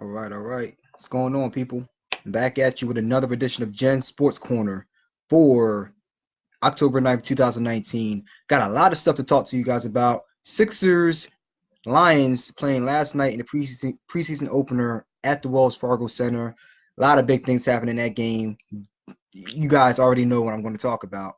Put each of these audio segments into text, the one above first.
All right. What's going on, people? Back at you with another edition of Gen Sports Corner for October 9th, 2019. Got a lot of stuff to talk to you guys about. Sixers, Lions playing last night in the preseason opener at the Wells Fargo Center. A lot of big things happening in that game. You guys already know what I'm going to talk about.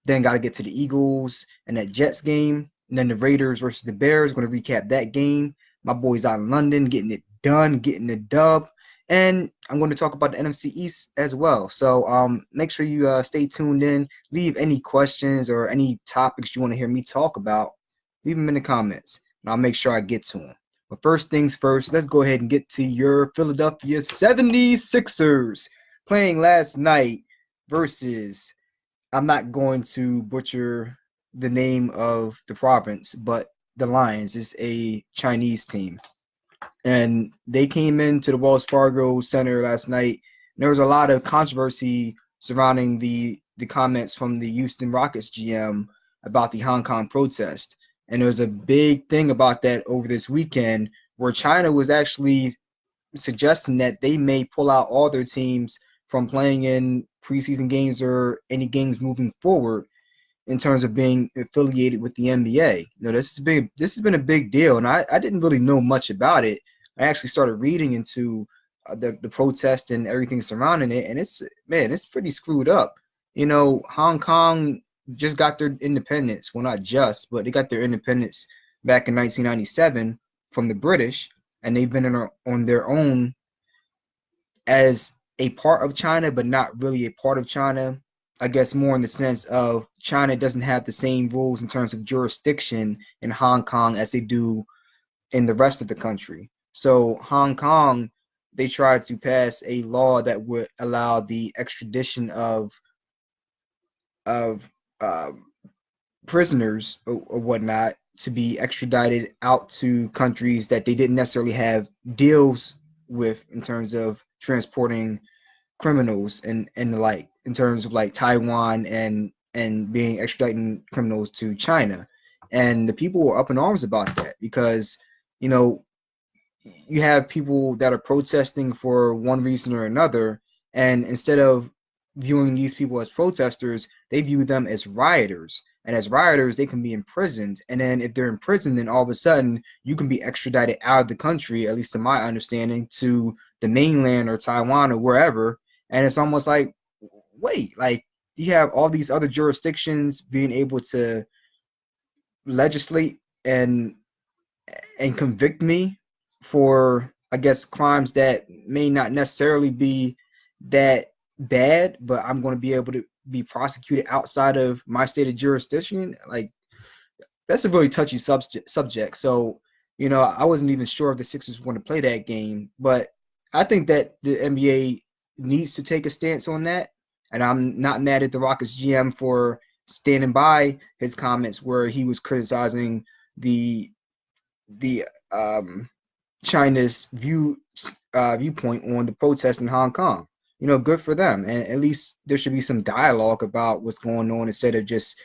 Then got to get to the Eagles and that Jets game. And then the Raiders versus the Bears. Going to recap that game. My boys out in London getting it done, getting the dub. And I'm going to talk about the NFC East as well. So make sure you stay tuned in. Leave any questions or any topics you want to hear me talk about. Leave them in the comments, and I'll make sure I get to them. But first things first, let's go ahead and get to your Philadelphia 76ers playing last night versus, I'm not going to butcher the name of the province, but the Lions is a Chinese team. And they came into the Wells Fargo Center last night. And there was a lot of controversy surrounding the comments from the Houston Rockets GM about the Hong Kong protest. And there was a big thing about that over this weekend where China was actually suggesting that they may pull out all their teams from playing in preseason games or any games moving forward in terms of being affiliated with the NBA. This has been a big deal, and I didn't really know much about it. I actually started reading into the protest and everything surrounding it, and it's pretty screwed up. Hong Kong just got their independence. Well, not just, but they got their independence back in 1997 from the British, and they've been on their own as a part of China, but not really a part of China. I guess more in the sense of China doesn't have the same rules in terms of jurisdiction in Hong Kong as they do in the rest of the country. So Hong Kong, they tried to pass a law that would allow the extradition of prisoners or whatnot to be extradited out to countries that they didn't necessarily have deals with in terms of transporting criminals and the like, in terms of like Taiwan and being extraditing criminals to China. And the people were up in arms about that because, you know, you have people that are protesting for one reason or another, and instead of viewing these people as protesters, they view them as rioters. And as rioters, they can be imprisoned. And then if they're imprisoned, then all of a sudden you can be extradited out of the country, at least to my understanding, to the mainland or Taiwan or wherever. And it's almost like, wait, like you have all these other jurisdictions being able to legislate and convict me for, I guess, crimes that may not necessarily be that bad, but I'm going to be able to be prosecuted outside of my state of jurisdiction. Like, that's a really touchy subject. So, I wasn't even sure if the Sixers were going to play that game, but I think that the NBA needs to take a stance on that. And I'm not mad at the Rockets GM for standing by his comments where he was criticizing the China's viewpoint on the protest in Hong Kong. Good for them, and at least there should be some dialogue about what's going on instead of just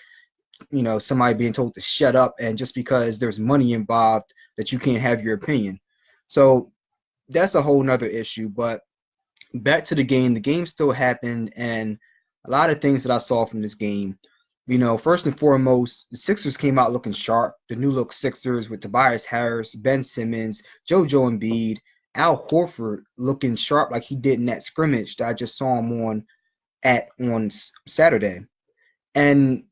somebody being told to shut up, and just because there's money involved that you can't have your opinion. So that's a whole nother issue. But back to the game. The game still happened, and a lot of things that I saw from this game. First and foremost, the Sixers came out looking sharp. The new look Sixers with Tobias Harris, Ben Simmons, JoJo Embiid, Al Horford looking sharp like he did in that scrimmage that I just saw him on Saturday, and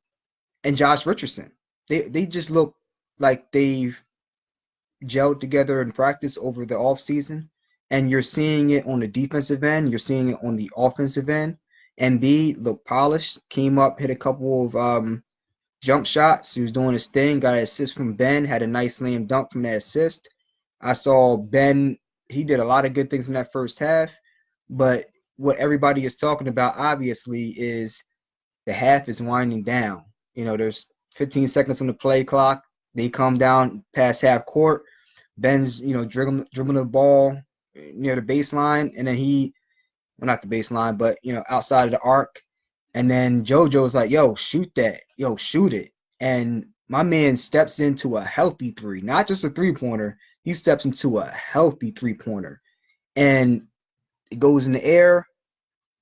Josh Richardson. They just look like they've gelled together in practice over the offseason, and you're seeing it on the defensive end. You're seeing it on the offensive end. Embiid looked polished, came up, hit a couple of jump shots. He was doing his thing, got an assist from Ben, had a nice slam dunk from that assist. I saw Ben, he did a lot of good things in that first half, but what everybody is talking about, obviously, is the half is winding down. There's 15 seconds on the play clock. They come down past half court. Ben's, dribbling the ball near the baseline, and then well, not the baseline, but, outside of the arc. And then JoJo's like, yo, shoot that. Yo, shoot it. And my man steps into a healthy three, not just a three-pointer. He steps into a healthy three-pointer. and it goes in the air.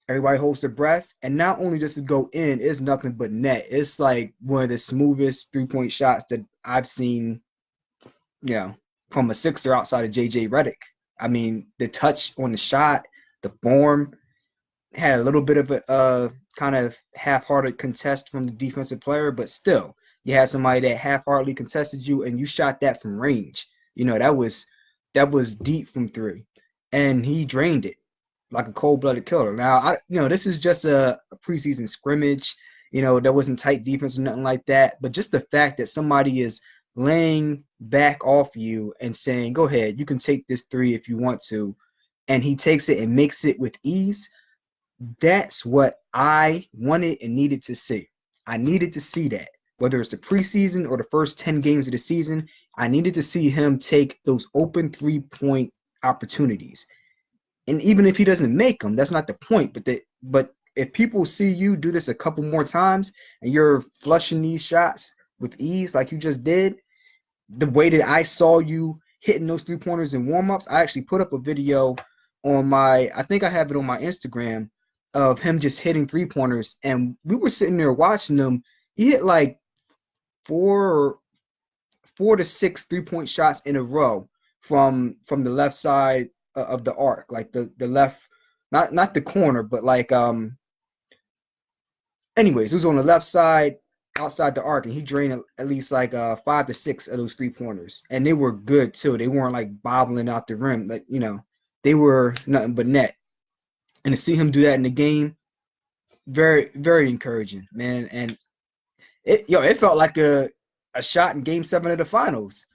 Everybody holds their breath, and not only does it go in, it's nothing but net. It's like one of the smoothest 3-point shots that I've seen, you know, from a Sixer outside of JJ Redick. I mean, the touch on the shot, the form, had a little bit of a kind of half-hearted contest from the defensive player, but still, you had somebody that half-heartedly contested you, and you shot that from range. You know, that was deep from three, and he drained it like a cold-blooded killer. Now, this is just a preseason scrimmage. There wasn't tight defense or nothing like that, but just the fact that somebody is laying back off you and saying, "Go ahead, you can take this three if you want to," and he takes it and makes it with ease. That's what I wanted and needed to see. I needed to see that. Whether it's the preseason or the first 10 games of the season, I needed to see him take those open 3-point opportunities. And even if he doesn't make them, that's not the point. But if people see you do this a couple more times and you're flushing these shots with ease like you just did, the way that I saw you hitting those 3-pointers in warm-ups, I actually put up a video on I think I have it on my Instagram, of him just hitting 3-pointers, and we were sitting there watching him. He hit like four to six 3-point shots in a row from the left side of the arc, like the left, not the corner, but like anyways, it was on the left side outside the arc, and he drained at least like 5 to 6 of those 3-pointers, and they were good too. They weren't like bobbling out the rim, like they were nothing but net. And to see him do that in the game, very, very encouraging, man. And it felt like a shot in Game 7 of the finals.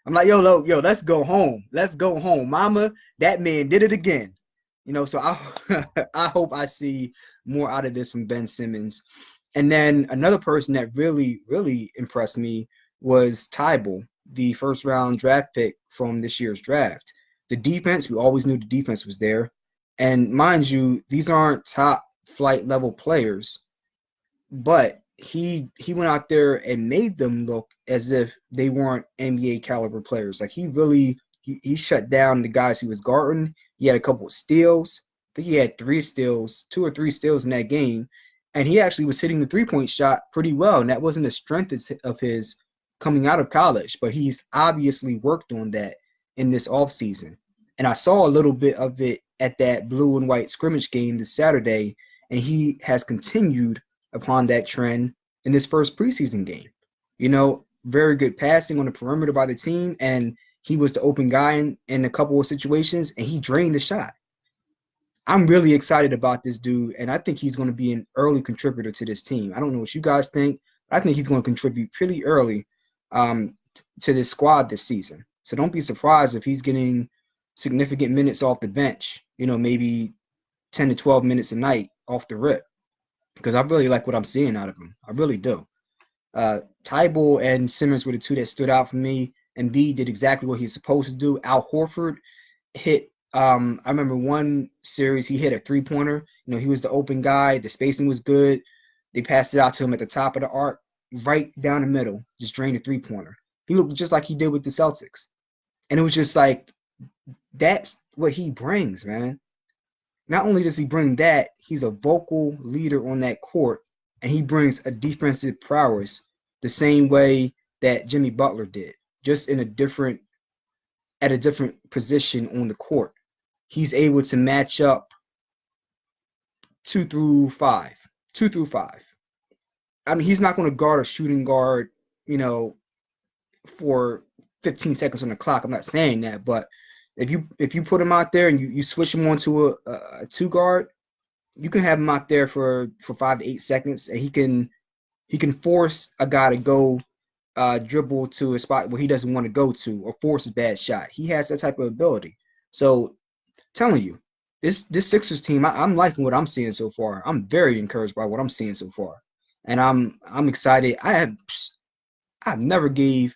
I'm like, yo, let's go home. Let's go home, mama. That man did it again. So I hope I see more out of this from Ben Simmons. And then another person that really, really impressed me was Tybal, the first-round draft pick from this year's draft. The defense, we always knew the defense was there. And mind you, these aren't top flight level players, but he went out there and made them look as if they weren't NBA caliber players. Like he shut down the guys he was guarding. He had a couple of steals. I think he had 2 or 3 steals in that game, and he actually was hitting the 3-point shot pretty well. And that wasn't a strength of his coming out of college, but he's obviously worked on that in this offseason. And I saw a little bit of it at that blue and white scrimmage game this Saturday, and he has continued upon that trend in this first preseason game. Very good passing on the perimeter by the team, and he was the open guy in a couple of situations, and he drained the shot. I'm really excited about this dude, and I think he's going to be an early contributor to this team. I don't know what you guys think, but I think he's going to contribute pretty early to this squad this season. So don't be surprised if he's getting significant minutes off the bench, maybe 10 to 12 minutes a night off the rip, because I really like what I'm seeing out of him. I really do. Tybal and Simmons were the two that stood out for me. And B did exactly what he's supposed to do. Al Horford hit, I remember one series he hit a 3-pointer. He was the open guy. The spacing was good. They passed it out to him at the top of the arc, right down the middle, just drained a 3-pointer. He looked just like he did with the Celtics. And it was just like, that's what he brings, man. Not only does he bring that, he's a vocal leader on that court, and he brings a defensive prowess the same way that Jimmy Butler did, just at a different position on the court. He's able to match up 2 through 5. I mean, he's not going to guard a shooting guard, for 15 seconds on the clock. I'm not saying that, but if you put him out there and you switch him onto a 2-guard, you can have him out there for 5 to 8 seconds, and he can force a guy to go dribble to a spot where he doesn't want to go to, or force a bad shot. He has that type of ability. So, telling you, this Sixers team, I'm liking what I'm seeing so far. I'm very encouraged by what I'm seeing so far, and I'm excited. I've never gave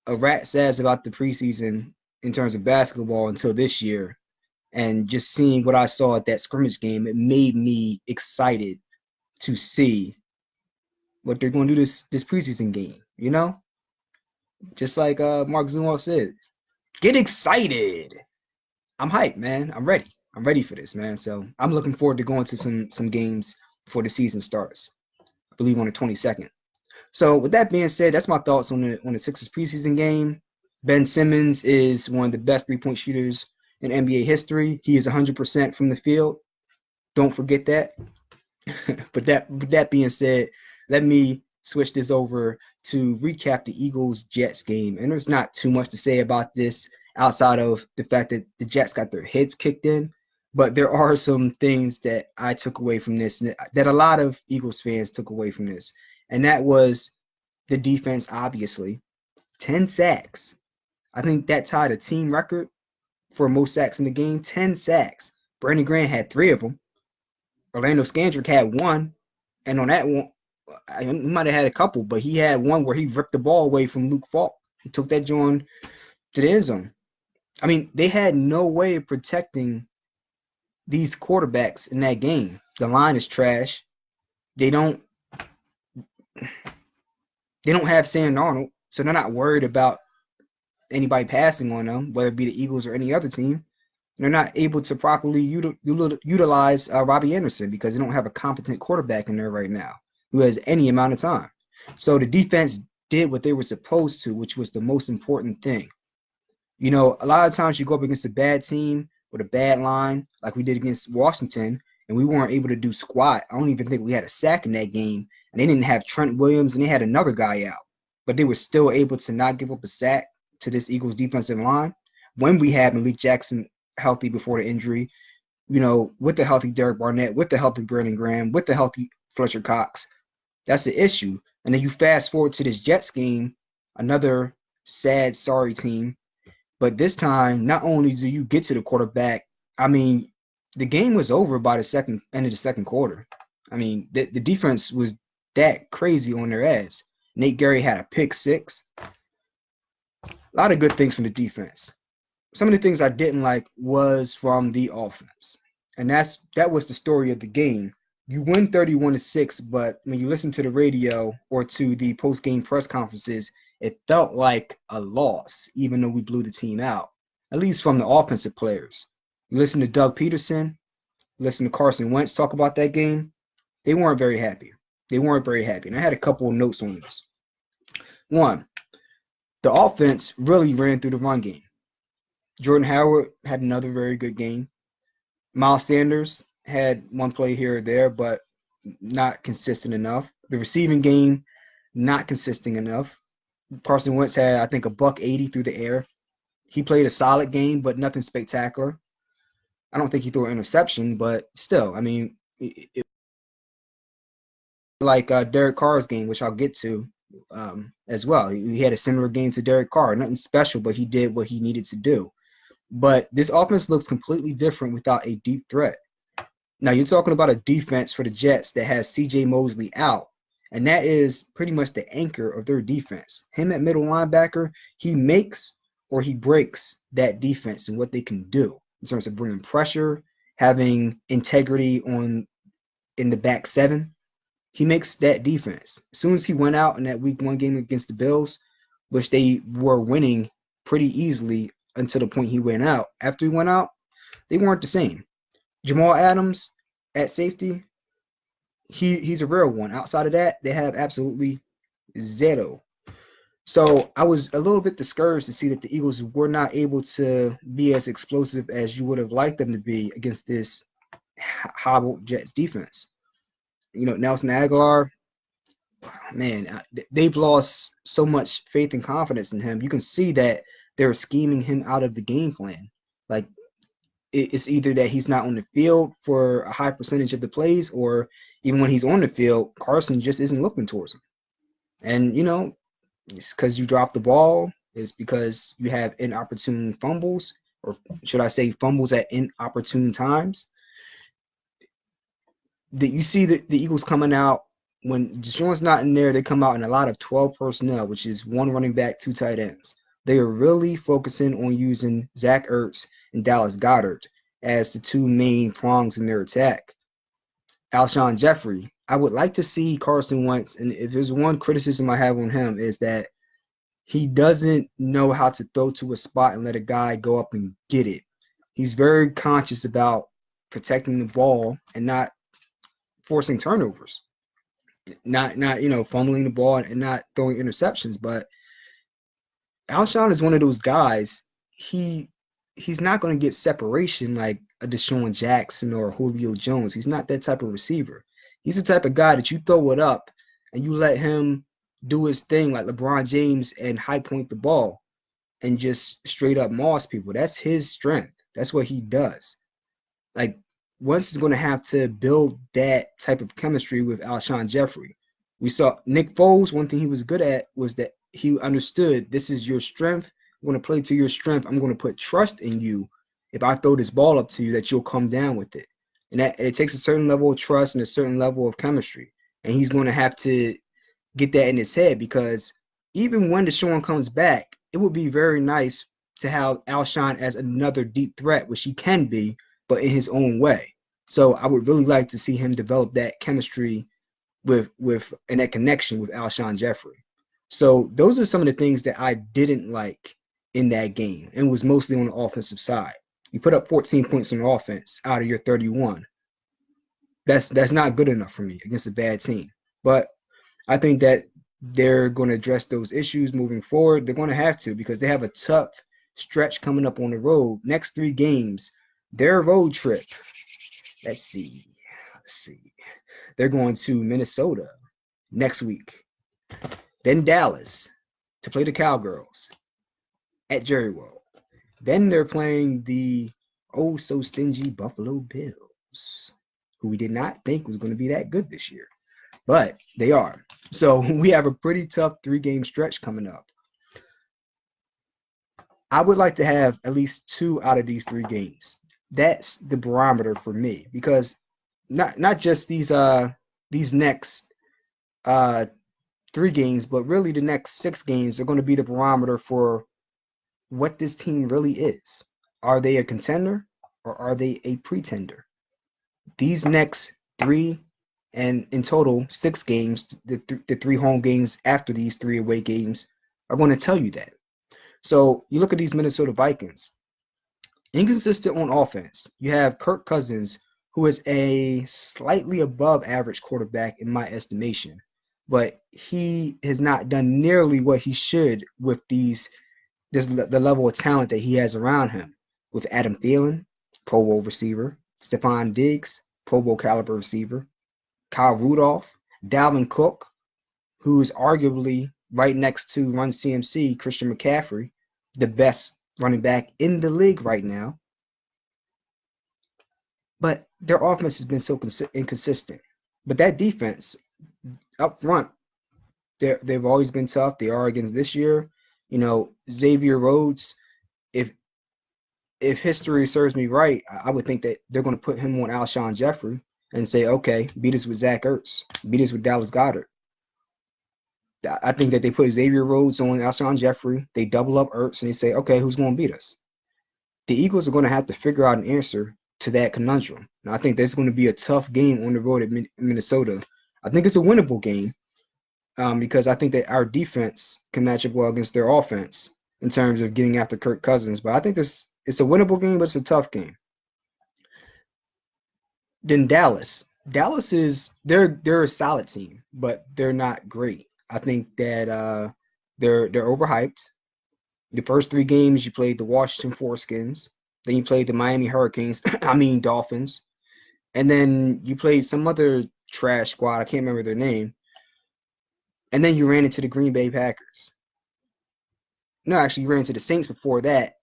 a rat's ass about the preseason in terms of basketball until this year. And just seeing what I saw at that scrimmage game, it made me excited to see what they're going to do this preseason game, Just like Mark Zumoff says, get excited. I'm hyped, man. I'm ready. I'm ready for this, man. So I'm looking forward to going to some games before the season starts. I believe on the 22nd. So with that being said, that's my thoughts on the Sixers preseason game. Ben Simmons is one of the best 3-point shooters in NBA history. He is 100% from the field. Don't forget that. But that being said, let me switch this over to recap the Eagles Jets game. And there's not too much to say about this outside of the fact that the Jets got their heads kicked in. But there are some things that I took away from this that a lot of Eagles fans took away from this. And that was the defense, obviously. 10 sacks. I think that tied a team record for most sacks in the game. 10 sacks. Brandon Grant had 3 of them. Orlando Scandrick had 1. And on that one, he might have had a couple, but he had one where he ripped the ball away from Luke Falk. He took that joint to the end zone. I mean, they had no way of protecting these quarterbacks in that game. The line is trash. They don't have Sam Darnold, so they're not worried about anybody passing on them, whether it be the Eagles or any other team. They're not able to properly utilize Robbie Anderson because they don't have a competent quarterback in there right now who has any amount of time. So the defense did what they were supposed to, which was the most important thing. You know, a lot of times you go up against a bad team with a bad line, like we did against Washington, and we weren't able to do squat. I don't even think we had a sack in that game, and they didn't have Trent Williams, and they had another guy out, but they were still able to not give up a sack to this Eagles defensive line when we had Malik Jackson healthy before the injury, you know, with the healthy Derek Barnett, with the healthy Brandon Graham, with the healthy Fletcher Cox. That's the issue. And then you fast forward to this Jets game, another sad, sorry team. But this time, not only do you get to the quarterback, I mean, the game was over by the end of the second quarter. I mean, the defense was that crazy on their ass. Nate Gary had a pick 6. A lot of good things from the defense. Some of the things I didn't like was from the offense. And that was the story of the game. You win 31-6, but when you listen to the radio or to the post-game press conferences, it felt like a loss, even though we blew the team out, at least from the offensive players. You listen to Doug Peterson, listen to Carson Wentz talk about that game, they weren't very happy. They weren't very happy. And I had a couple of notes on this. One, the offense really ran through the run game. Jordan Howard had another very good game. Miles Sanders had one play here or there, but not consistent enough. The receiving game, not consistent enough. Carson Wentz had, I think, a $180 through the air. He played a solid game, but nothing spectacular. I don't think he threw an interception, but still, I mean, it like Derek Carr's game, which I'll get to as well. He had a similar game to Derek Carr. Nothing special, but he did what he needed to do. But this offense looks completely different without a deep threat. Now, you're talking about a defense for the Jets that has C.J. Mosley out, and that is pretty much the anchor of their defense. Him at middle linebacker, he makes or he breaks that defense and what they can do in terms of bringing pressure, having integrity in the back 7. He makes that defense. As soon as he went out in that week 1 game against the Bills, which they were winning pretty easily until the point he went out. After he went out, they weren't the same. Jamal Adams at safety, he's a real one. Outside of that, they have absolutely zero. So I was a little bit discouraged to see that the Eagles were not able to be as explosive as you would have liked them to be against this hobbled Jets defense. You know, Nelson Aguilar, man, they've lost so much faith and confidence in him. You can see that they're scheming him out of the game plan. Like, it's either that he's not on the field for a high percentage of the plays, or even when he's on the field, Carson just isn't looking towards him. And, you know, it's because you drop the ball. It's because you have inopportune fumbles, or should I say fumbles at inopportune times. That you see the Eagles coming out when Deshaun's not in there, they come out in a lot of 12 personnel, which is 1 running back, 2 tight ends. They are really focusing on using Zach Ertz and Dallas Goedert as the 2 main prongs in their attack. Alshon Jeffrey, I would like to see Carson Wentz, and if there's one criticism I have on him is that he doesn't know how to throw to a spot and let a guy go up and get it. He's very conscious about protecting the ball and not forcing turnovers, not fumbling the ball and not throwing interceptions. But Alshon is one of those guys. He he's not going to get separation like a Deshaun Jackson or Julio Jones. He's not that type of receiver. He's the type of guy that you throw it up and you let him do his thing like LeBron James and high point the ball and just straight up moss people. That's his strength. That's what he does. Like Wentz is going to have to build that type of chemistry with Alshon Jeffrey. We saw Nick Foles. One thing he was good at was that he understood this is your strength. I'm going to play to your strength. I'm going to put trust in you. If I throw this ball up to you, that you'll come down with it. And that it takes a certain level of trust and a certain level of chemistry. And he's going to have to get that in his head because even when Deshaun comes back, it would be very nice to have Alshon as another deep threat, which he can be, but in his own way. So I would really like to see him develop that chemistry with and that connection with Alshon Jeffrey. So those are some of the things that I didn't like in that game, and was mostly on the offensive side. You put up 14 points on offense out of your 31. That's not good enough for me against a bad team. But I think that they're going to address those issues moving forward. They're going to have to because they have a tough stretch coming up on the road. Next 3 games, their road trip. Let's see. They're going to Minnesota next week. Then Dallas to play the Cowgirls at Jerry World. Then they're playing the oh so stingy Buffalo Bills, who we did not think was going to be that good this year. But they are. So we have a pretty tough 3-game stretch coming up. I would like to have at least 2 out of these 3 games. That's the barometer for me because not just these next 3 games, but really the next 6 games are going to be the barometer for what this team really is. Are they a contender or are they a pretender? These next 3 and in total 6 games, the 3 home games after these 3 away games are going to tell you that. So you look at these Minnesota Vikings, inconsistent on offense. You have Kirk Cousins, who is a slightly above average quarterback in my estimation, but he has not done nearly what he should with the level of talent that he has around him. With Adam Thielen, Pro Bowl receiver, Stephon Diggs, Pro Bowl caliber receiver, Kyle Rudolph, Dalvin Cook, who is arguably right next to Run CMC, Christian McCaffrey, the best running back in the league right now. But their offense has been so inconsistent. But that defense up front, they've always been tough. They are against this year. Xavier Rhodes, if history serves me right, I would think that they're going to put him on Alshon Jeffrey and say, okay, beat us with Zach Ertz, beat us with Dallas Goedert. I think that they put Xavier Rhodes on Alshon Jeffrey, they double up Ertz, and they say, okay, who's going to beat us? The Eagles are going to have to figure out an answer to that conundrum. Now, I think there's going to be a tough game on the road at Minnesota. I think it's a winnable game because I think that our defense can match up well against their offense in terms of getting after Kirk Cousins. But I think it's a winnable game, but it's a tough game. Then Dallas. Dallas is they're a solid team, but they're not great. I think that they're overhyped. The first 3 games you played the Washington Foreskins, then you played the Miami Hurricanes, Dolphins, and then you played some other trash squad, I can't remember their name, and then you ran into the Green Bay Packers. No, actually you ran into the Saints before that,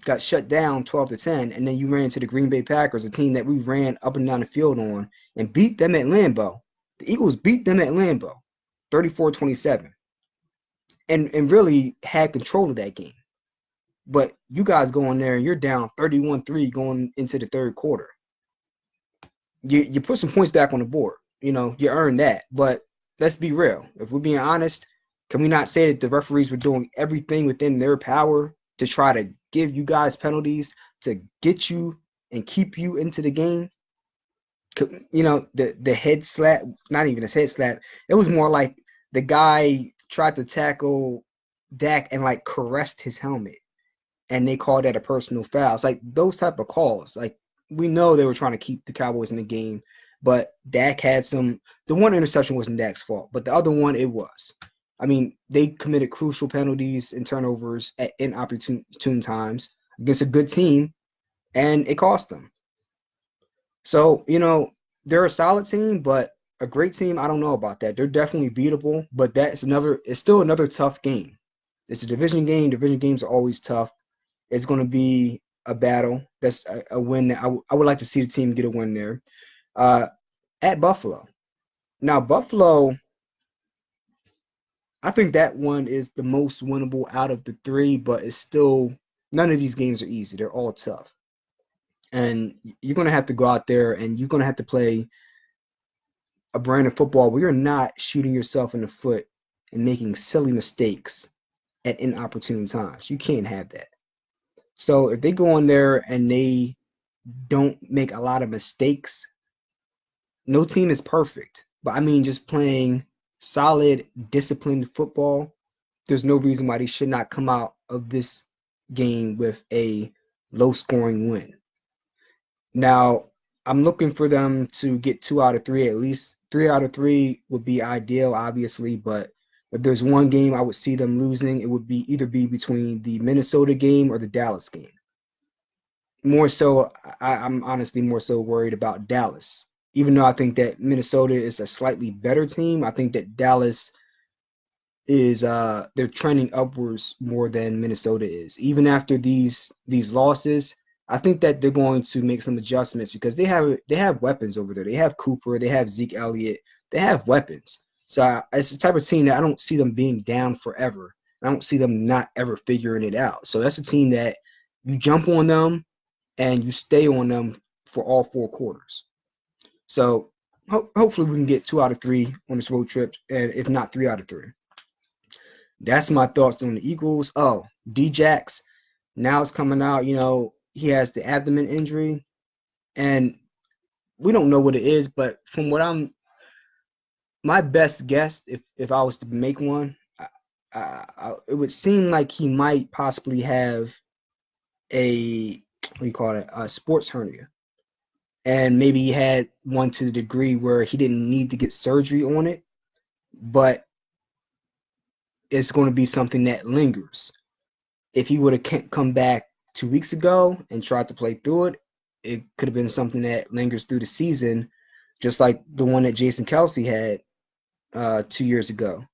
got shut down 12-10, and then you ran into the Green Bay Packers, a team that we ran up and down the field on, and beat them at Lambeau. The Eagles beat them at Lambeau, 34-27, and really had control of that game. But you guys go in there and you're down 31-3 going into the third quarter. You put some points back on the board. You earned that. But let's be real. If we're being honest, can we not say that the referees were doing everything within their power to try to give you guys penalties to get you and keep you into the game? The head slap, not even a head slap. It was more like the guy tried to tackle Dak and caressed his helmet. and they called that a personal foul. It's like those type of calls. Like we know they were trying to keep the Cowboys in the game, but Dak had some. The one interception wasn't Dak's fault, but the other one it was. I mean, they committed crucial penalties and turnovers at inopportune times against a good team, and it cost them. So, they're a solid team, but a great team, I don't know about that. They're definitely beatable, but it's still another tough game. It's a division game. Division games are always tough. It's going to be a battle. That's a win. I would like to see the team get a win there. Uh, at Buffalo. Now, Buffalo, I think that one is the most winnable out of the three, but it's still, none of these games are easy. They're all tough. And you're going to have to go out there and you're going to have to play a brand of football where you're not shooting yourself in the foot and making silly mistakes at inopportune times. You can't have that. So if they go in there and they don't make a lot of mistakes, no team is perfect. But I mean, just playing solid, disciplined football, there's no reason why they should not come out of this game with a low scoring win. Now, I'm looking for them to get 2 out of 3 at least. 3 out of 3 would be ideal, obviously, but if there's one game I would see them losing, it would be either be between the Minnesota game or the Dallas game. More so, I'm honestly more so worried about Dallas. Even though I think that Minnesota is a slightly better team, I think that Dallas is they're trending upwards more than Minnesota is. Even after these losses, I think that they're going to make some adjustments because they have weapons over there. They have Cooper, they have Zeke Elliott, they have weapons. So it's the type of team that I don't see them being down forever. I don't see them not ever figuring it out. So that's a team that you jump on them and you stay on them for all 4 quarters. So hopefully we can get 2 out of 3 on this road trip, and if not 3 out of 3. That's my thoughts on the Eagles. Oh, Djax, now it's coming out, he has the abdomen injury, and we don't know what it is, but from what my best guess, if I was to make one, it would seem like he might possibly have a, what do you call it, a sports hernia. And maybe he had one to the degree where he didn't need to get surgery on it, but it's going to be something that lingers. If he would have come back 2 weeks ago and tried to play through it, it could have been something that lingers through the season, just like the one that Jason Kelsey had 2 years ago.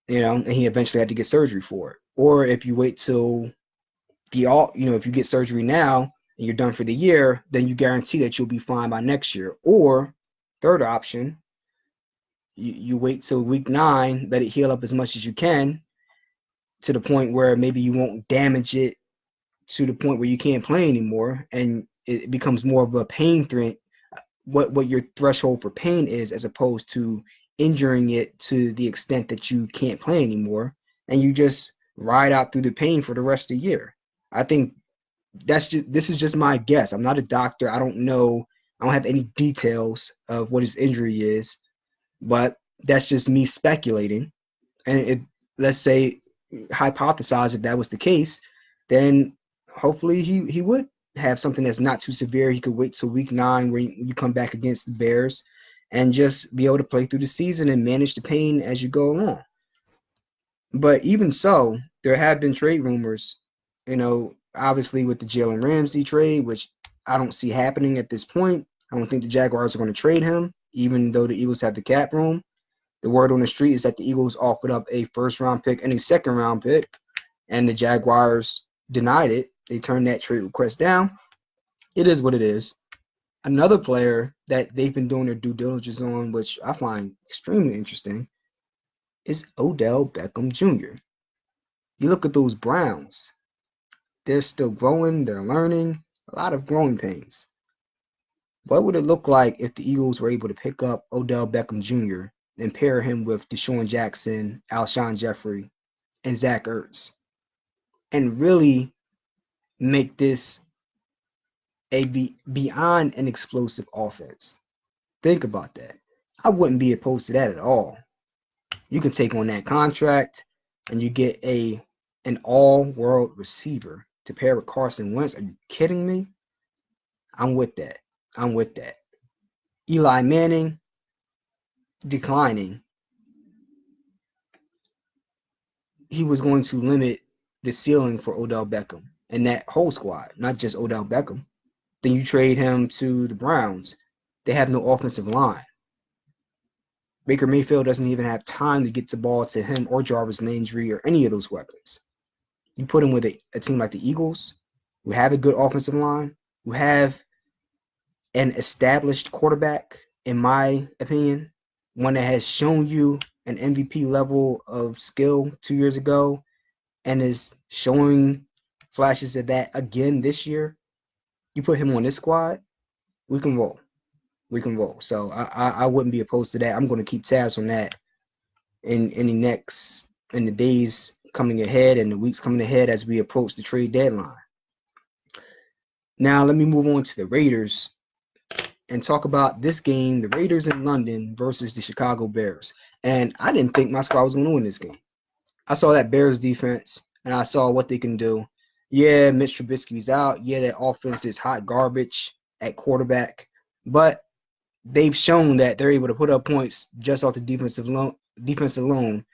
And he eventually had to get surgery for it. Or if you wait till if you get surgery now and you're done for the year, then you guarantee that you'll be fine by next year. Or third option, you wait till week 9, let it heal up as much as you can to the point where maybe you won't damage it to the point where you can't play anymore, and it becomes more of a pain threat, what your threshold for pain is, as opposed to injuring it to the extent that you can't play anymore, and you just ride out through the pain for the rest of the year. I think this is just my guess. I'm not a doctor. I don't know. I don't have any details of what his injury is, but that's just me speculating. And let's say hypothesize if that was the case, then hopefully he would have something that's not too severe. He could wait till week 9 where you come back against the Bears and just be able to play through the season and manage the pain as you go along. But even so, there have been trade rumors, obviously with the Jalen Ramsey trade, which I don't see happening at this point. I don't think the Jaguars are going to trade him, even though the Eagles have the cap room. The word on the street is that the Eagles offered up a first-round pick and a second-round pick, and the Jaguars denied it. They turned that trade request down. It is what it is. Another player that they've been doing their due diligence on, which I find extremely interesting, is Odell Beckham Jr. You look at those Browns. They're still growing. They're learning. A lot of growing pains. What would it look like if the Eagles were able to pick up Odell Beckham Jr. and pair him with Deshaun Jackson, Alshon Jeffrey, and Zach Ertz, and really make this beyond an explosive offense? Think about that. I wouldn't be opposed to that at all. You can take on that contract and you get a an all-world receiver to pair with Carson Wentz. Are you kidding me? I'm with that. I'm with that. Eli Manning declining. He was going to limit the ceiling for Odell Beckham and that whole squad, not just Odell Beckham. Then you trade him to the Browns. They have no offensive line. Baker Mayfield doesn't even have time to get the ball to him or Jarvis Landry or any of those weapons. You put him with a team like the Eagles, who have a good offensive line, who have an established quarterback, in my opinion, one that has shown you an MVP level of skill 2 years ago and is showing flashes of that again this year. You put him on this squad, we can roll. We can roll. So I wouldn't be opposed to that. I'm going to keep tabs on that in the days coming ahead and the weeks coming ahead as we approach the trade deadline. Now let me move on to the Raiders and talk about this game, the Raiders in London versus the Chicago Bears. And I didn't think my squad was going to win this game. I saw that Bears defense and I saw what they can do. Yeah, Mitch Trubisky's out. Yeah, that offense is hot garbage at quarterback. But they've shown that they're able to put up points just off the defense alone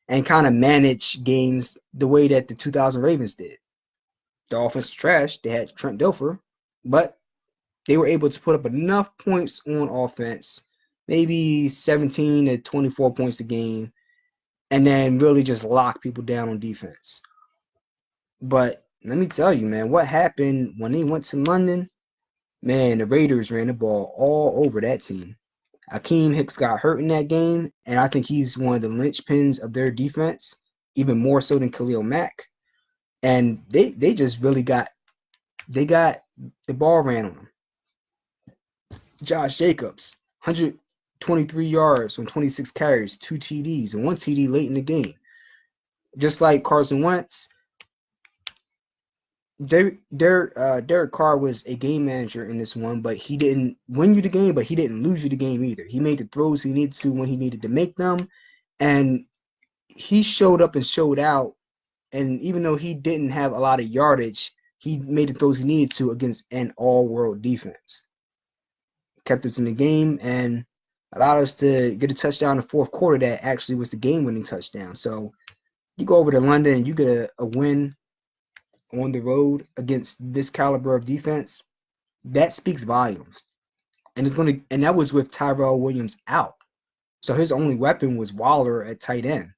and kind of manage games the way that the 2000 Ravens did. The offense was trash. They had Trent Dilfer, but they were able to put up enough points on offense, maybe 17 to 24 points a game, and then really just lock people down on defense. But let me tell you, man, what happened when they went to London? Man, the Raiders ran the ball all over that team. Akeem Hicks got hurt in that game, and I think he's one of the linchpins of their defense, even more so than Khalil Mack. And they just really got the ball ran on them. Josh Jacobs, 123 yards on 26 carries, 2 TDs, and 1 TD late in the game. Just like Carson Wentz, Derek Carr was a game manager in this one, but he didn't win you the game, but he didn't lose you the game either. He made the throws he needed to when he needed to make them, and he showed up and showed out. And even though he didn't have a lot of yardage, he made the throws he needed to against an all-world defense. Kept us in the game and allowed us to get a touchdown in the fourth quarter that actually was the game-winning touchdown. So you go over to London and you get a win on the road against this caliber of defense, that speaks volumes. And that was with Tyrell Williams out. So his only weapon was Waller at tight end,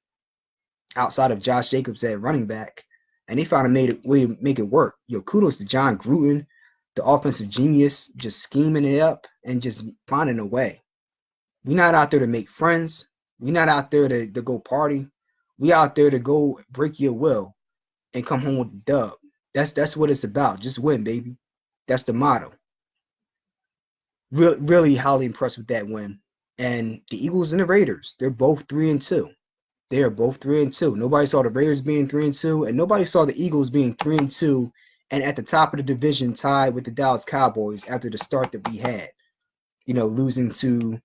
outside of Josh Jacobs at running back. And they found a way to make it work. Yo, kudos to John Gruden, the offensive genius, just scheming it up and just finding a way. We're not out there to make friends. We're not out there to go party. We out there to go break your will and come home with the dub. That's what it's about. Just win, baby. That's the motto. Really highly impressed with that win. And the Eagles and the Raiders, they're both 3-2. They are both 3-2. Nobody saw the Raiders being 3-2, and nobody saw the Eagles being 3-2 and at the top of the division tied with the Dallas Cowboys after the start that we had. You know, losing to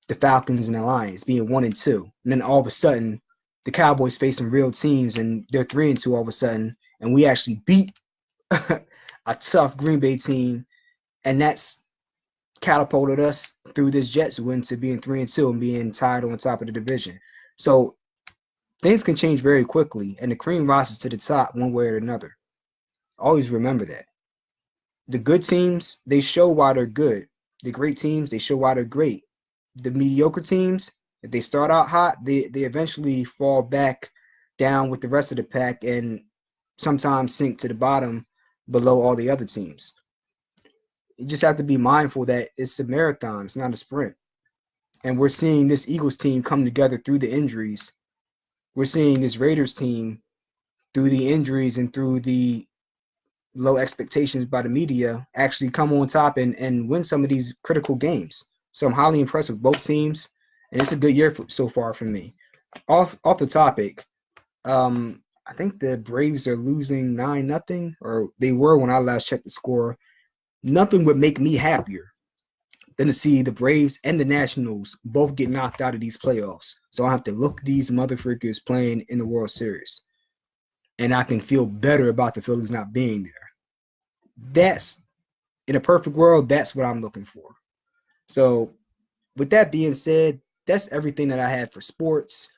the Falcons and the Lions, being 1-2. And then all of a sudden, the Cowboys face some real teams and they're 3-2 all of a sudden. And we actually beat a tough Green Bay team. And that's catapulted us through this Jets win to being 3-2 and being tied on top of the division. So things can change very quickly, and the cream rises to the top one way or another. Always remember that. The good teams, they show why they're good. The great teams, they show why they're great. The mediocre teams, if they start out hot, they eventually fall back down with the rest of the pack and sometimes sink to the bottom below all the other teams. You just have to be mindful that it's a marathon, it's not a sprint. And we're seeing this Eagles team come together through the injuries. We're seeing this Raiders team through the injuries and through the low expectations by the media actually come on top and win some of these critical games. So I'm highly impressed with both teams, and it's a good year so far for me. Off the topic, I think the Braves are losing 9-0, or they were when I last checked the score. Nothing would make me happier than to see the Braves and the Nationals both get knocked out of these playoffs. So I have to look these motherfuckers playing in the World Series. and I can feel better about the Phillies not being there. That's in a perfect world, that's what I'm looking for. So, with that being said, that's everything that I had for sports.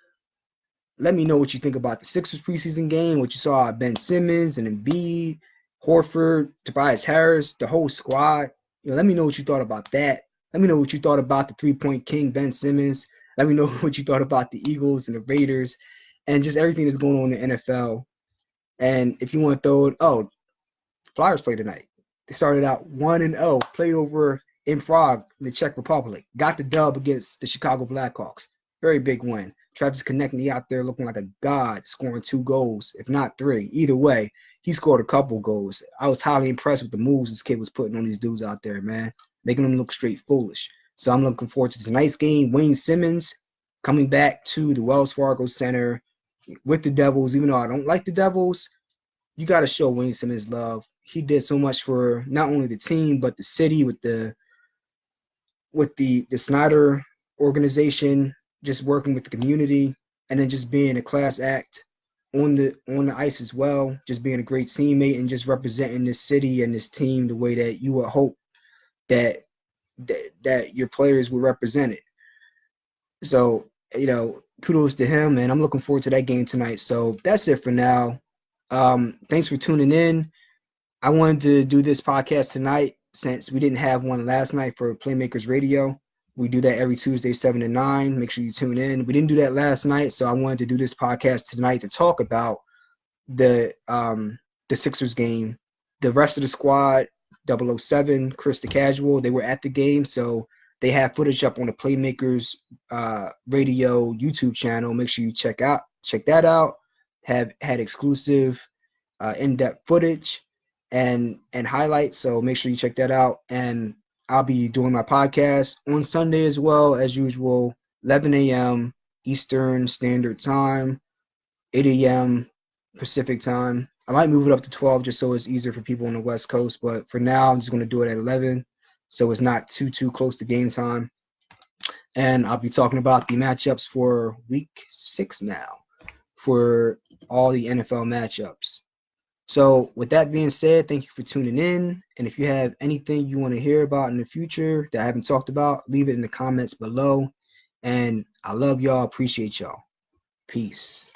Let me know what you think about the Sixers preseason game, what you saw Ben Simmons and Embiid, Horford, Tobias Harris, the whole squad. Let me know what you thought about that. Let me know what you thought about the 3-point king, Ben Simmons. Let me know what you thought about the Eagles and the Raiders and just everything that's going on in the NFL. And if you want to throw it, Flyers play tonight. They started out 1-0, played over in Prague, in the Czech Republic. Got the dub against the Chicago Blackhawks. Very big win. Travis Konechny out there looking like a god, scoring 2 goals, if not 3. Either way, he scored a couple goals. I was highly impressed with the moves this kid was putting on these dudes out there, man, making them look straight foolish. So I'm looking forward to tonight's game. Wayne Simmons coming back to the Wells Fargo Center with the Devils. Even though I don't like the Devils, you got to show Wayne Simmons love. He did so much for not only the team but the city with the Snyder organization, just working with the community, and then just being a class act on the ice as well, just being a great teammate and just representing this city and this team the way that you would hope that that your players would represent it. So, kudos to him, and I'm looking forward to that game tonight. So that's it for now. Thanks for tuning in. I wanted to do this podcast tonight since we didn't have one last night for Playmakers Radio. We do that every Tuesday, 7 to 9. Make sure you tune in. We didn't do that last night, so I wanted to do this podcast tonight to talk about the Sixers game. The rest of the squad, 007, Chris the Casual, they were at the game, so they have footage up on the Playmakers Radio YouTube channel. Make sure you check that out. Have had exclusive in-depth footage and highlights, so make sure you check that out. And I'll be doing my podcast on Sunday as well, as usual, 11 a.m. Eastern Standard Time, 8 a.m. Pacific Time. I might move it up to 12 just so it's easier for people on the West Coast, but for now I'm just going to do it at 11 so it's not too close to game time. And I'll be talking about the matchups for week 6 now for all the NFL matchups. So with that being said, thank you for tuning in. And if you have anything you want to hear about in the future that I haven't talked about, leave it in the comments below. And I love y'all. Appreciate y'all. Peace.